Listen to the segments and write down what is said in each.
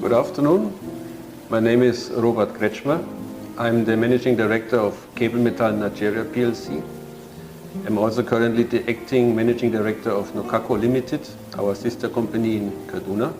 Good afternoon. My name is Robert Kretschmer. I'm the Managing Director of KABLEMETAL Nigeria PLC. I'm also currently the Acting Managing Director of Nokako Limited, our sister company in Kaduna.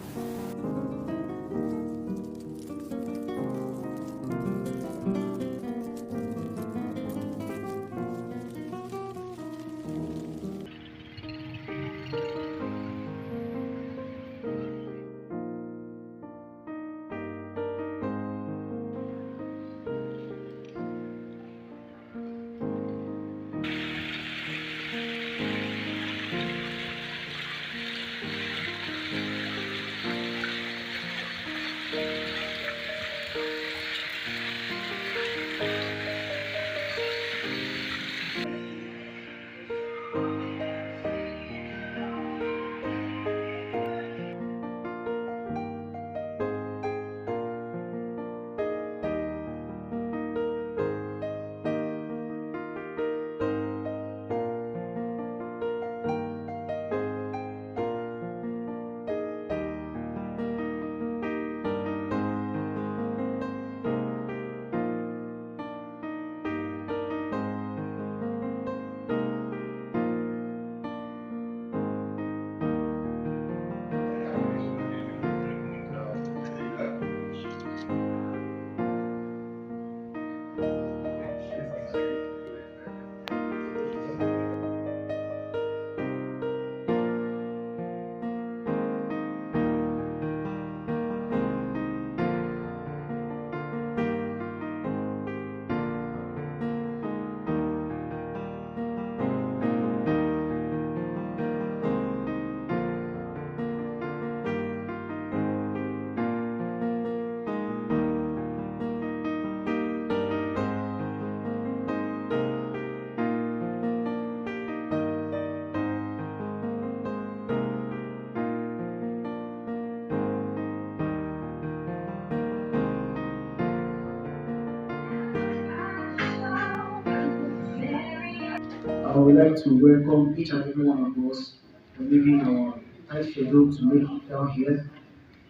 I would like to welcome each and every one of us for leaving our tight schedule to make it down here.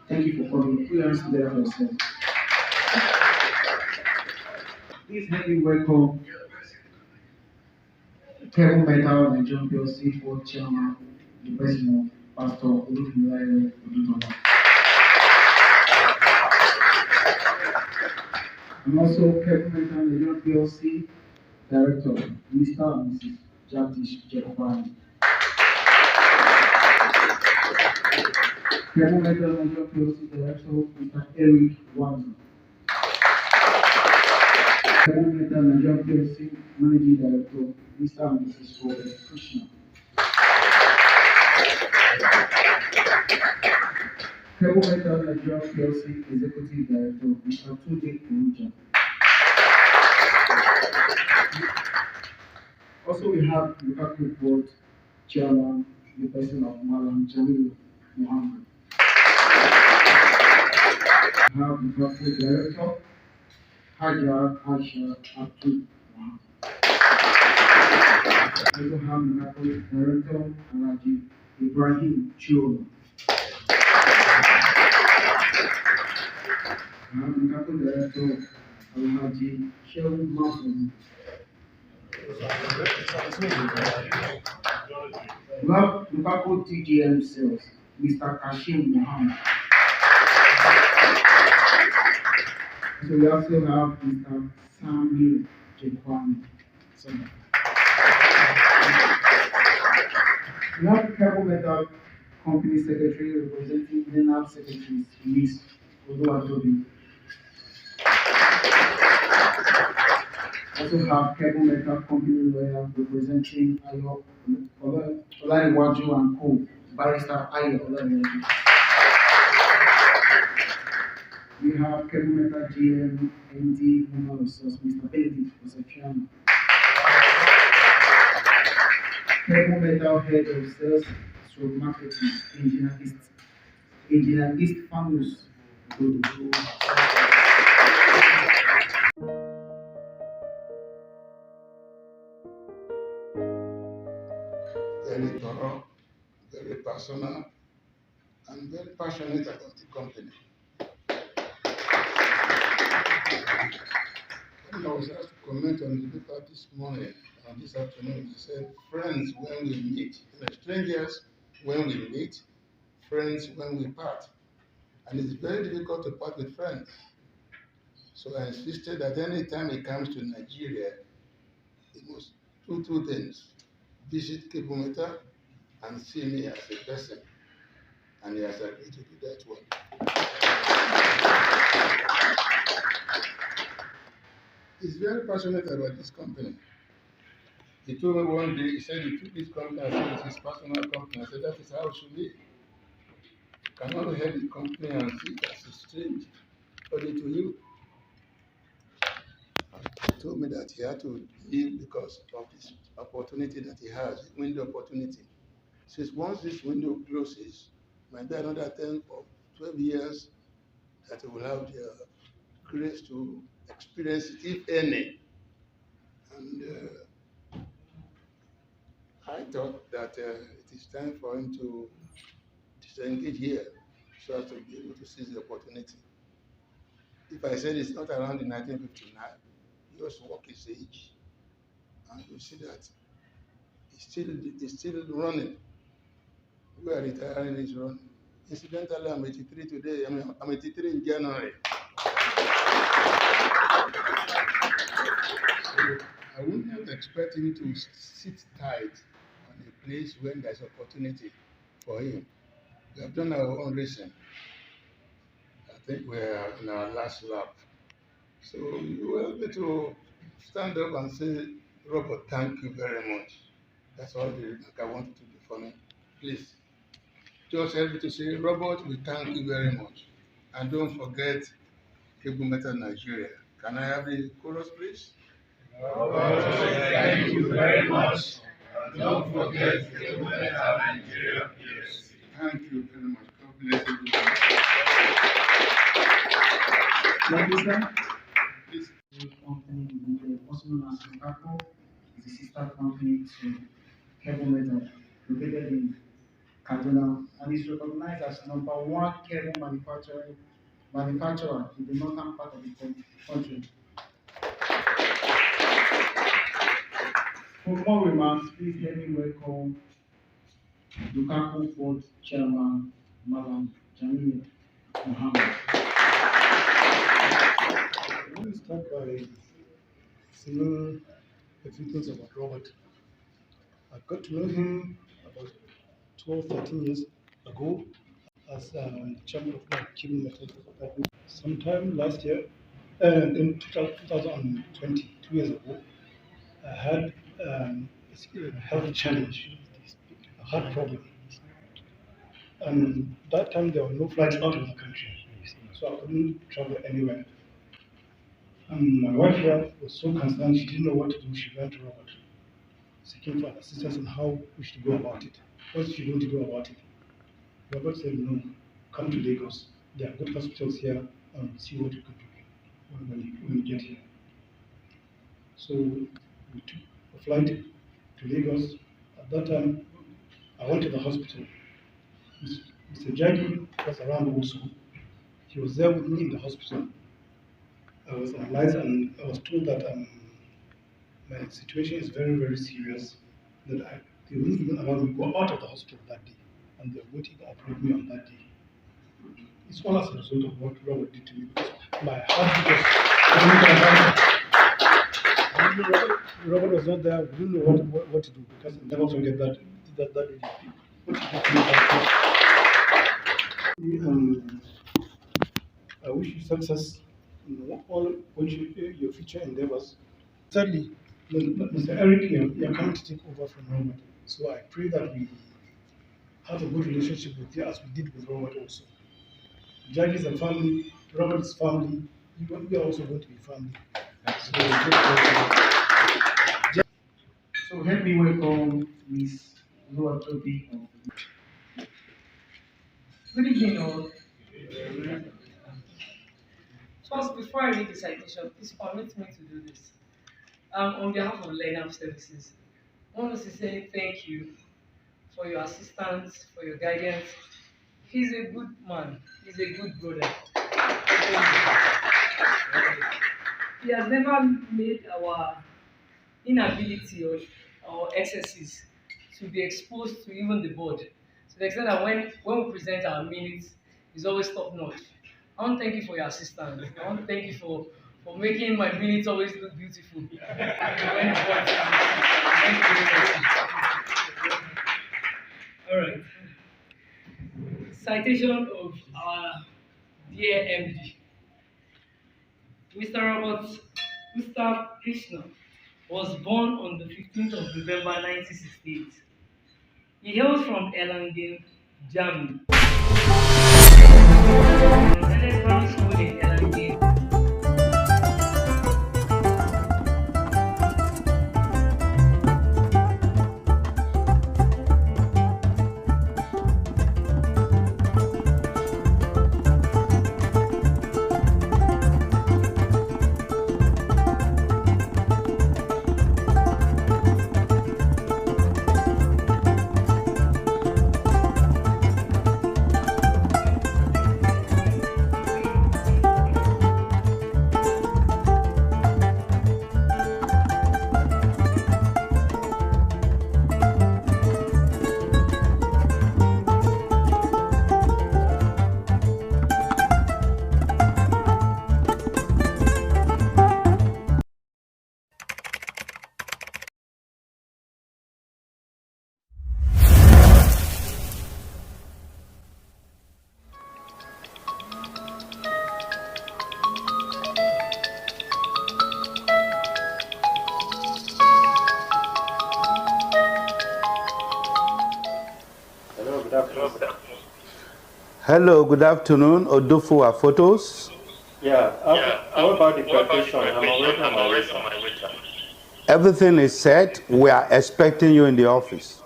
Thank you for coming. Put your hands together for yourself. Please help me welcome KABLEMETAL Nigeria PLC Board Chairman, the President, Pastor Olufimilayo Odudona. And also KABLEMETAL Nigeria PLC Director, Mr. and Mrs. Jagdish Jekopani. KABLEMETAL Nigeria PLC Director, Mr. Eric Wanzo. KABLEMETAL Nigeria PLC Managing Director, Mr. and Mrs. Robert Kretschmer. KABLEMETAL Nigeria PLC Executive Director, Mr. Tunde Oruja. Also, we have the Nokako Board Chairman, the person of Malam Jamilu Muhammad. We have the Nokako Director, Hajar Aisha Abdul Muhammad. We also have the Nokako Director, Alhaji Ibrahim Chioma. We have the Nokako Director, Alhaji Shehu Mahmoud. We have Nokako TGM Sales, Mr. Kashim Muhammad. So we also have Mr. Samuel Jekwani. We have KABLEMETAL Company Secretary representing NENAP Secretaries, Ms. Oluwatobi. Also have KABLEMETAL Company Lawyer representing Ayo Olariwaju and Co. Barrister Ayo Olariwaju. We have KABLEMETAL GM MD Human Resource, Mr. Benedict Osefiano. KABLEMETAL Head of Sales and Marketing, Engineer East Famous. Very thorough, very personal, and very passionate about the company. When I was asked to comment on the paper this morning and this afternoon, he said, friends when we meet, strangers when we meet, friends when we part. And it's very difficult to part with friends. So I insisted that any time he comes to Nigeria, he must do two things: visit KABLEMETAL and see me as a person. And he has agreed to do that one. He's very passionate about this company. He told me one day, he said he took this company and said it's his personal company. I said that is how it should be. You cannot head the company and see it as a strange body to you. He told me that he had to leave because of this opportunity that he has, window opportunity. Since once this window closes, might be another 10 or 12 years that he will have the grace to experience it, if any. And I thought that it is time for him to disengage here so as to be able to seize the opportunity. If I said it's not around in 1959, he just walk his age, and you see that it's still running. We are retiring, he's running. Incidentally, I'm 83 today. I'm 83 in January. So I wouldn't expect him to sit tight on a place when there's opportunity for him. We have done our own racing. I think we are in our last lap. So you help me to stand up and say, Robert, thank you very much. That's all I want you to do for me. Please, just help me to say, Robert, we thank you very much. And don't forget KABLEMETAL Nigeria. Can I have the chorus, please? Robert, thank you very much. Don't forget KABLEMETAL Nigeria. Yes. Thank you very much. God bless you. Please. Company limited, also known as Nokako, is a sister company to KABLEMETAL, located in Kaduna, and is recognized as #1 cable manufacturer in the northern part of the country. For more remarks, please let me welcome Nokako Board Chairman, Madam Jamil Mohammed. Let me start by saying a few things about Robert. I got to know him about 12, 13 years ago as chairman of KABLEMETAL. Sometime last year, in 2020, 2 years ago, I had a health challenge, a heart problem. And that time there were no flights out of the country, so I couldn't travel anywhere. And my wife here was so concerned, she didn't know what to do. She went to Robert, seeking for assistance on how we should go about it. What's she going to do about it? Robert said, no, come to Lagos. There are good hospitals here, and see what you could do when you get here. So we took a flight to Lagos. At that time, I went to the hospital. Mr. Jackie was around also. He was there with me in the hospital. I was analyzed and I was told that my situation is very, very serious, that they wouldn't even allow me to go out of the hospital that day, and they were going to operate me on that day. It's all as a result of what Robert did to me, because my heart was. Robert was not there, we didn't know what to do, because I never forget that day. What he did to me. I wish you success in all your future endeavors. Thirdly, Mr. Eric, you're coming to take over from Robert. So I pray that we have a good relationship with you as we did with Robert also. Judge is a family, Robert is family, we are also going to be family. So help me welcome Ms. Noah Toby. Good evening, all. First, before I read the citation, please permit me to do this. On behalf of Learning Services, I want to say thank you for your assistance, for your guidance. He's a good man. He's a good brother. Thank you. He has never made our inability or excesses to be exposed to even the board. To the extent that when we present our minutes, it's always top notch. I want to thank you for your assistance. I want to thank you for making my minutes always look beautiful. When the board sees it. Thank you very much. All right. Citation of our dear MD. Mr. Kretschmer was born on the 15th of November 1968. He hails from Erlangen, Germany. He attended primary school in Erlangen. Hello, good afternoon. Odufu are photos. Yeah, what about the preparation? I'm already on my way. Everything is set. We are expecting you in the office.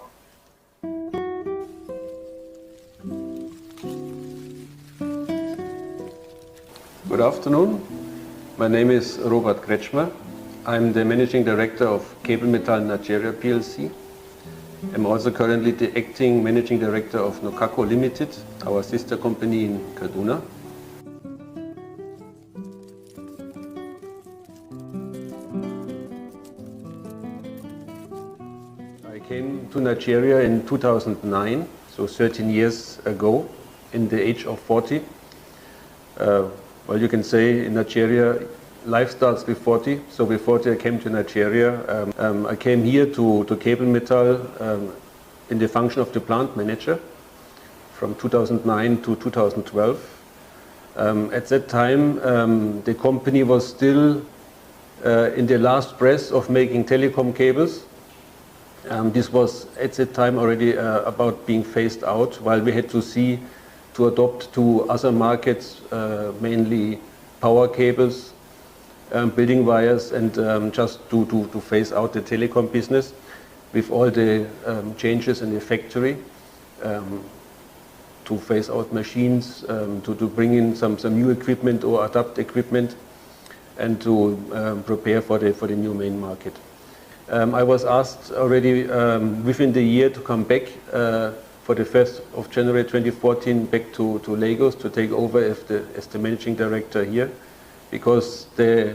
Good afternoon. My name is Robert Kretschmer. I'm the Managing Director of KABLEMETAL Nigeria PLC. I'm also currently the Acting Managing Director of Nokako Limited, our sister company in Kaduna. I came to Nigeria in 2009, so 13 years ago, in the age of 40. Well, you can say in Nigeria, life starts with 40. So with 40 I came to Nigeria. I came here to KABLEMETAL in the function of the plant manager from 2009 to 2012. At that time, the company was still in the last breath of making telecom cables. This was at that time already about being phased out, while we had to adopt to other markets, mainly power cables, building wires, and just to phase out the telecom business with all the changes in the factory, to phase out machines, to bring in some new equipment or adapt equipment, and to prepare for the new main market. I was asked already within the year to come back for the 1st of January 2014 back to Lagos to take over as the managing director here, because the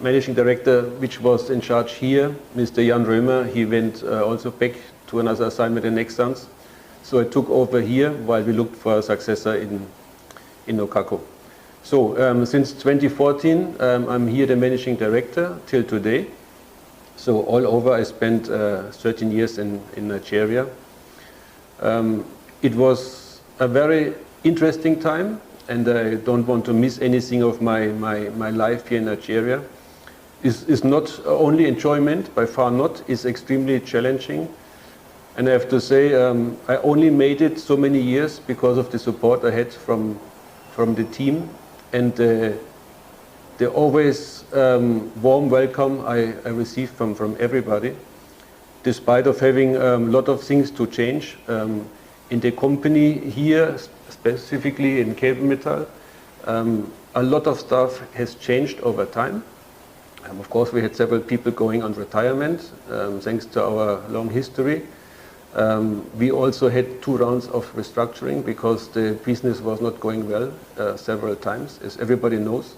managing director which was in charge here, Mr. Jan Römer, he went also back to another assignment in Nexans. So I took over here while we looked for a successor in Nokako. So since 2014 I'm here the managing director till today. So all over I spent 13 years in Nigeria. It was a very interesting time, and I don't want to miss anything of my life here in Nigeria. It's not only enjoyment, by far not. It's extremely challenging. And I have to say, I only made it so many years because of the support I had from the team and the always warm welcome I received from everybody, despite of having a lot of things to change. In the company here, specifically in KABLEMETAL, a lot of stuff has changed over time. Of course, we had several people going on retirement, thanks to our long history. We also had 2 rounds of restructuring because the business was not going well several times, as everybody knows.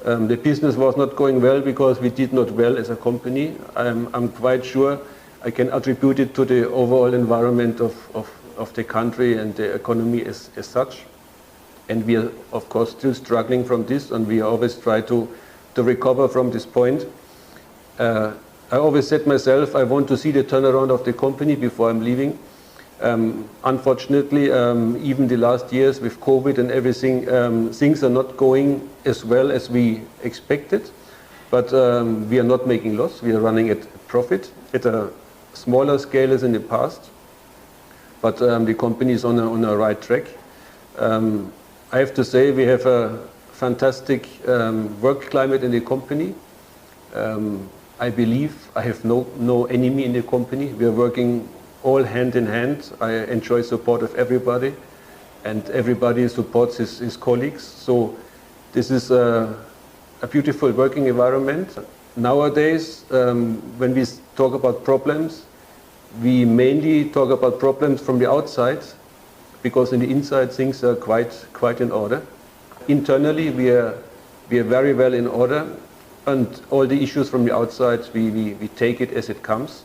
The business was not going well because we did not well as a company. I'm quite sure I can attribute it to the overall environment of the country and the economy as such. And we are, of course, still struggling from this, and we always try to recover from this point. I always said myself, I want to see the turnaround of the company before I'm leaving. Unfortunately, even the last years with COVID and everything, things are not going as well as we expected. But we are not making loss. We are running at profit at a smaller scale as in the past. But the company is on a right track. I have to say we have a fantastic work climate in the company. I believe I have no enemy in the company. We are working all hand in hand. I enjoy support of everybody, and everybody supports his colleagues. So this is a beautiful working environment. Nowadays, when we talk about problems, we mainly talk about problems from the outside, because in the inside things are quite in order. Internally, we are very well in order, and all the issues from the outside, we take it as it comes.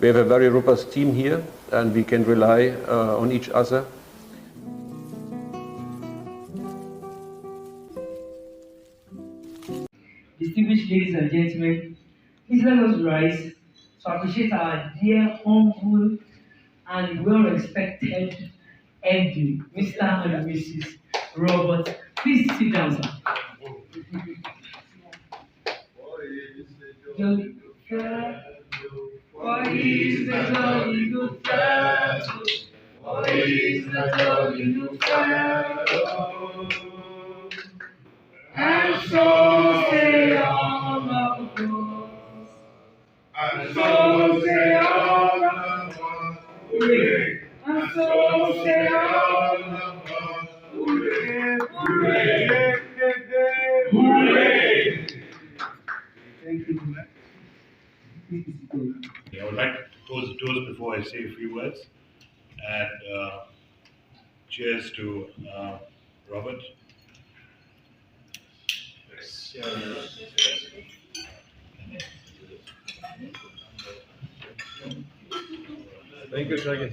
We have a very robust team here, and we can rely on each other. Distinguished ladies and gentlemen, please let us rise to appreciate our dear, humble, and well-respected MD, Mr. and Mrs. Robert. Please sit down, sir. Jolly good fellow, what is the jolly good fellow? What is the jolly good fellow? And so say all of us. And so say all of us. Hooray! And so say all of us. Hooray! Hooray! Hooray! Thank you. I would like to close the toast before I say a few words. And cheers to Robert. Thank you, Shaggy.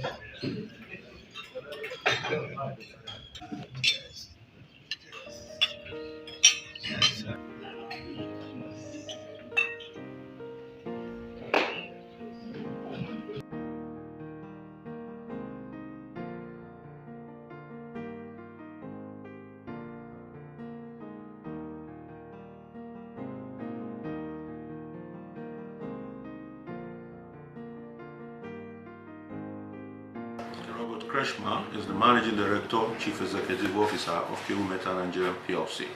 Kretschmer is the Managing Director, Chief Executive Officer of KABLEMETAL Nigeria PLC.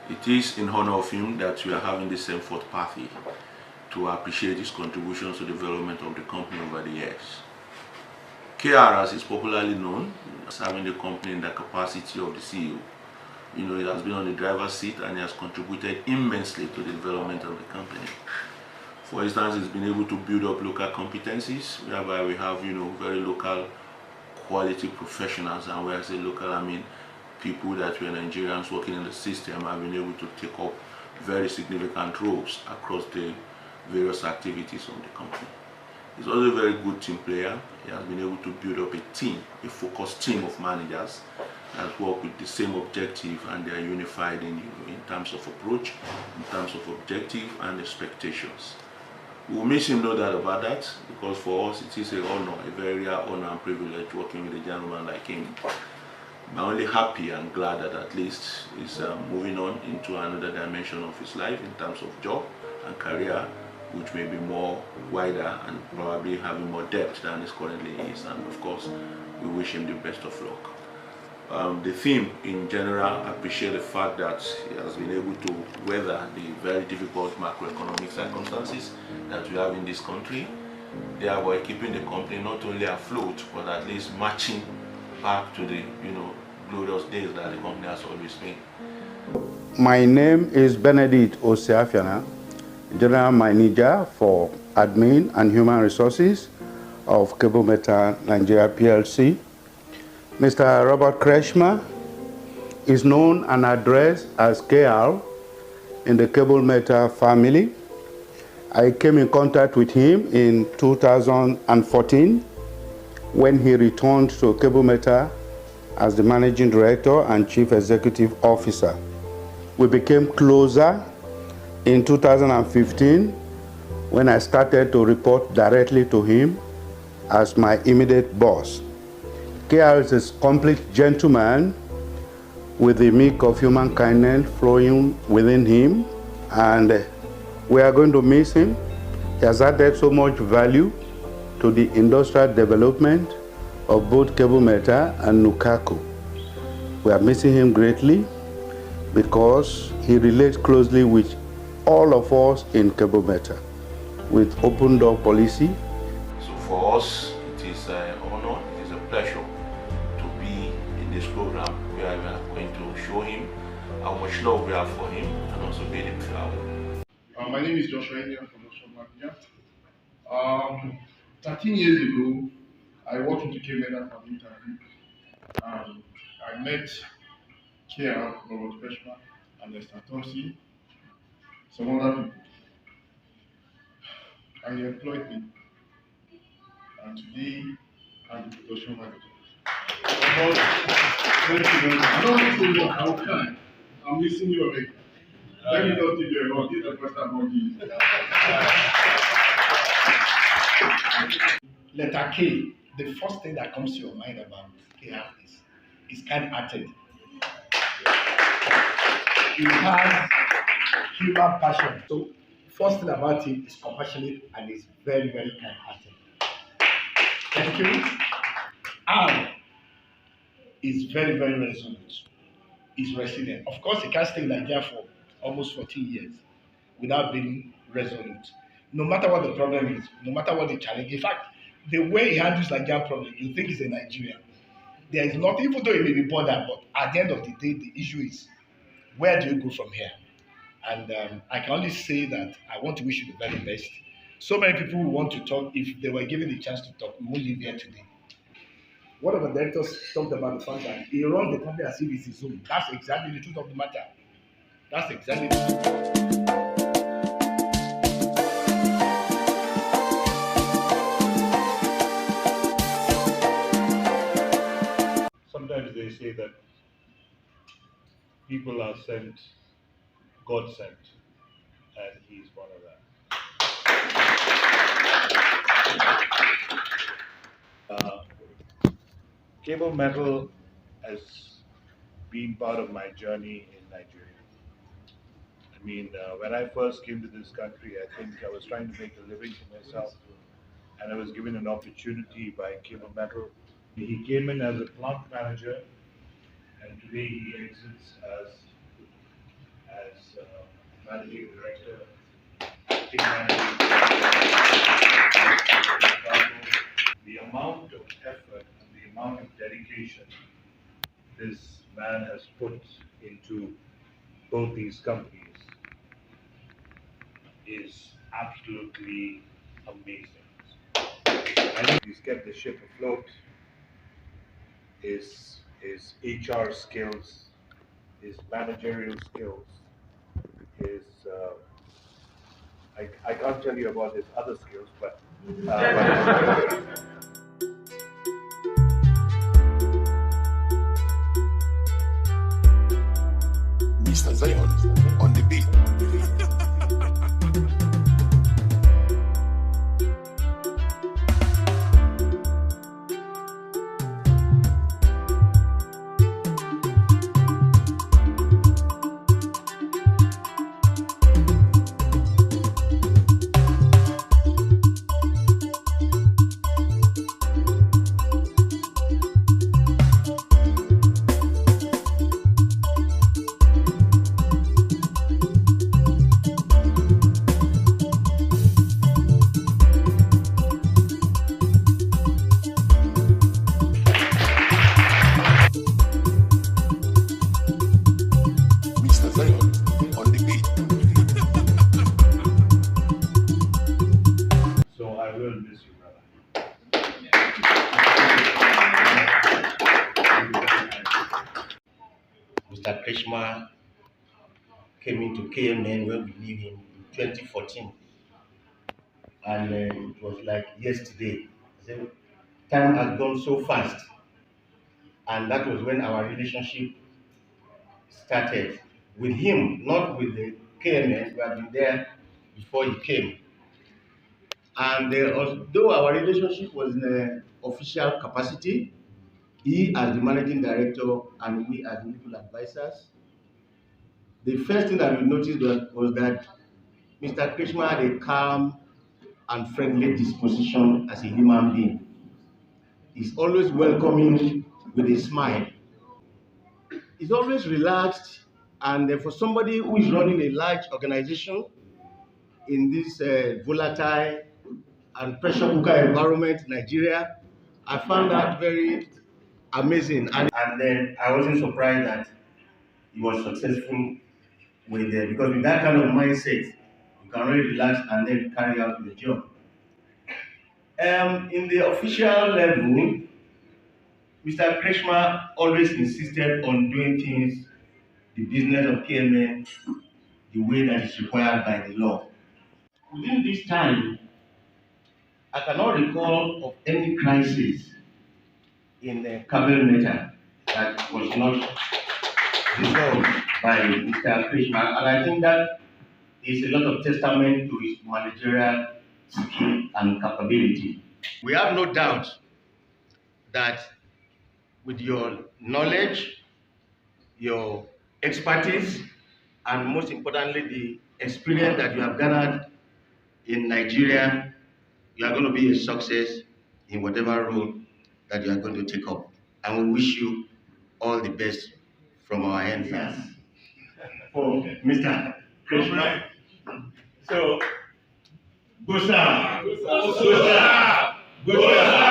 It is in honor of him that we are having this same fourth party to appreciate his contributions to the development of the company over the years. KR, as is popularly known, as having the company in the capacity of the CEO. You know, he has been on the driver's seat and he has contributed immensely to the development of the company. For instance, he's been able to build up local competencies, whereby we have, you know, very local quality professionals, and when I say local, I mean people that were Nigerians working in the system have been able to take up very significant roles across the various activities of the company. He's also a very good team player. He has been able to build up a team, a focused team of managers that work with the same objective, and they are unified in terms of approach, in terms of objective and expectations. We will miss him, no doubt about that, because for us it is a honor, a very rare honor and privilege working with a gentleman like him. I'm only happy and glad that at least he's moving on into another dimension of his life in terms of job and career, which may be more wider and probably having more depth than it currently is. And of course, we wish him the best of luck. The theme in general, I appreciate the fact that he has been able to weather the very difficult macroeconomic circumstances that we have in this country, thereby keeping the company not only afloat, but at least marching back to the, you know, glorious days that the company has always been. My name is Benedict Osiafiana, General Manager for Admin and Human Resources of KABLEMETAL Nigeria PLC. Mr. Robert Kretschmer is known and addressed as KR in the KABLEMETAL family. I came in contact with him in 2014 when he returned to KABLEMETAL as the Managing Director and Chief Executive Officer. We became closer in 2015 when I started to report directly to him as my immediate boss. KR is a complete gentleman with the milk of human kindness flowing within him, and we are going to miss him. He has added so much value to the industrial development of both KABLEMETAL and Nukaku. We are missing him greatly because he relates closely with all of us in KABLEMETAL with open door policy. So for us, it is an honor, it is a pleasure to be in this program where we are going to show him how much love we have for him and also bid him farewell. My name is Joshua India from Manager. 13 years ago, I walked into KABLEMETAL for an interview, and I met KR, Robert Kretschmer, and Mr. Thompson, some other people, and he employed me. And today, I'm the production manager. Thank you. I don't want to say more. I will cry. I'm missing you already. Let me just give you a hug. This is the first time I'm hugging you. Letter K, the first thing that comes to your mind about KR is kind-hearted. He has human passion. So, first thing about him is compassionate and is very, very kind-hearted. Thank you. And is very, very resolute. He's resilient. Of course, he can't stay in Nigeria for almost 14 years without being resolute. No matter what the problem is, no matter what the challenge. In fact, the way he handles Nigerian problem, you think he's a Nigerian. There is not, even though he may be bothered, but at the end of the day, the issue is, where do you go from here? And I can only say that I want to wish you the very best. So many people who want to talk, if they were given the chance to talk, we won't live here today. One of the directors talked about the fact that he runs the company as if it's his own. That's exactly the truth of the matter. That's exactly the truth. Sometimes they say that people are sent, God sent, and he's one of them. KABLEMETAL has been part of my journey in Nigeria. I mean, when I first came to this country, I think I was trying to make a living for myself, and I was given an opportunity by KABLEMETAL. He came in as a plant manager, and today he exits as managing director, acting managing director. The amount of effort and the amount of dedication this man has put into both these companies is absolutely amazing. I think he's kept the ship afloat. His HR skills, his managerial skills, his I can't tell you about his other skills, but Mr. Zion on the beat. so I will miss you, brother. Mr. Kretschmer came into KMN where we live in 2014. And it was like yesterday. So time has gone so fast. And that was when our relationship started with him, not with the KMN. We had been there before he came. And although our relationship was in an official capacity, he as the managing director and we as legal advisors, the first thing that we noticed was that Mr. Kretschmer had a calm and friendly disposition as a human being. He's always welcoming with a smile. He's always relaxed, and for somebody who is running a large organization in this volatile and pressure cooker environment, Nigeria, I found that very amazing. And then I wasn't surprised that he was successful with because with that kind of mindset, you can really relax and then carry out the job. In the official level, Mr. Kretschmer always insisted on doing things, the business of KMN, the way that is required by the law. Within this time, I cannot recall of any crisis in the KABLEMETAL that was not resolved by Mr. Kretschmer, and I think that is a lot of testament to his managerial skill and capability. We have no doubt that with your knowledge, your expertise, and most importantly, the experience that you have gathered in Nigeria, you are going to be a success in whatever role that you are going to take up. And we wish you all the best from our end. Yes. For Mr. Kretschmer. So, Gusa, Gusa, Gusa.